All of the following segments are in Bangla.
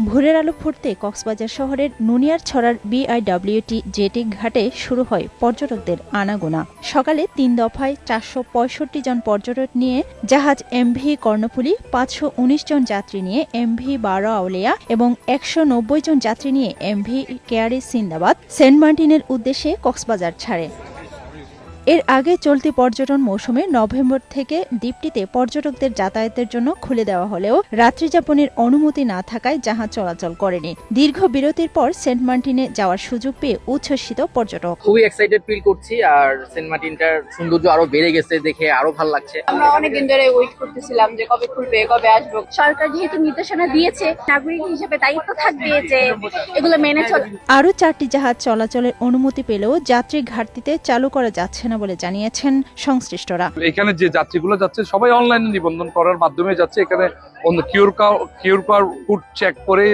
ভোরের আলো ফুটতে কক্সবাজার শহরের নুনিয়ারছড়ার বিআইডব্লিউটি জেটি ঘাটে শুরু হয় পর্যটকদের আনাগোনা। সকালে ৩ দফায় ৪৬৫ জন পর্যটক নিয়ে জাহাজ এমভি কর্ণফুলী, ৫১৯ জন যাত্রী নিয়ে এমভি বারো আউলিয়া এবং ১৯০ জন যাত্রী নিয়ে এমভি কেয়ারি সিন্দাবাদ সেন্ট মার্টিনের উদ্দেশ্যে কক্সবাজার ছাড়ে। এর আগে চলতি পর্যটন মৌসুমে নভেম্বর থেকে দ্বীপটিতে পর্যটকদের যাতায়াতের জন্য খুলে দেওয়া হলেও রাত্রিযাপনের অনুমতি না থাকায় জাহাজ চলাচল করেনি। দীর্ঘ বিরতির পর সেন্ট মার্টিনে যাওয়ার সুযোগ পেয়ে উচ্ছ্বসিত পর্যটক। খুবই এক্সাইটেড ফিল করছি, আর সেন্ট মার্টিনটার সৌন্দর্য আরো বেড়ে গেছে, দেখে আরো ভালো লাগছে। আমরা অনেকদিন ধরে ওয়েট করতেছিলাম যে কবে খুলবে, কবে আসবো। সরকার যেহেতু নির্দেশনা দিয়েছে, নাগরিক হিসেবে দায়িত্ব থাকবে যে এগুলো মেনে চলে। আরও 4টি জাহাজ চলাচলের অনুমতি পেলেও যাত্রী ঘাটতিতে চালু করা যাচ্ছে না বলে জানিয়েছেন সংশ্লিষ্টরা। এখানে যে যাত্রীগুলো যাচ্ছে সবাই অনলাইনে নিবন্ধন করার মাধ্যমে যাচ্ছে। এখানে কিউআর কোড চেক করে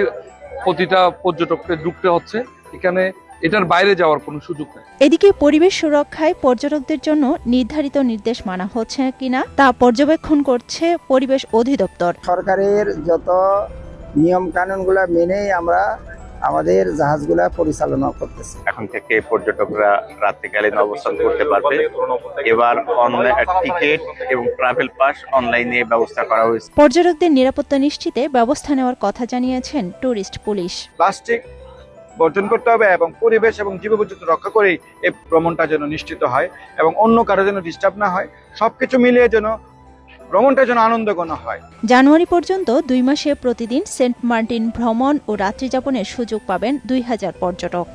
প্রতিটা পর্যটককে ঢুকতে হচ্ছে। এখানে এটার বাইরে যাওয়ার কোনো সুযোগ নেই। এদিকে পরিবেশ সুরক্ষায় পর্যটকদের জন্য নির্ধারিত নির্দেশ মানা হচ্ছে কিনা তা পর্যবেক্ষণ করছে পরিবেশ অধিদপ্তর। সরকারের যত নিয়ম কানুনগুলো মেনেই আমরা আমাদের জাহাজগুলা পরিচালনা করতেছি। এখন থেকে পর্যটকরা রাত্রিকালীন অবস্থান করতে পারবে। এবার অনলাইন টিকিট এবং ট্রাভেল পাস অনলাইনে ব্যবস্থা করা হয়েছে। পর্যটকদের নিরাপত্তা নিশ্চিতে ব্যবস্থা নেওয়ার কথা জানিয়েছেন ট্যুরিস্ট পুলিশ। প্লাস্টিক বর্জন করতে হবে এবং পরিবেশ এবং জীববৈচিত্র্য রক্ষা করেই এই ভ্রমণটা যেন নিশ্চিত হয় এবং অন্য কারো যেন ডিস্টার্ব না হয়। সবকিছু মিলিয়ে যেন ভ্রমণটা যেন আনন্দঘন হয়। জানুয়ারি পর্যন্ত 2 মাসে প্রতিদিন সেন্ট মার্টিন ভ্রমণ ও রাত্রিযাপনের সুযোগ পাবেন 2000 পর্যটক।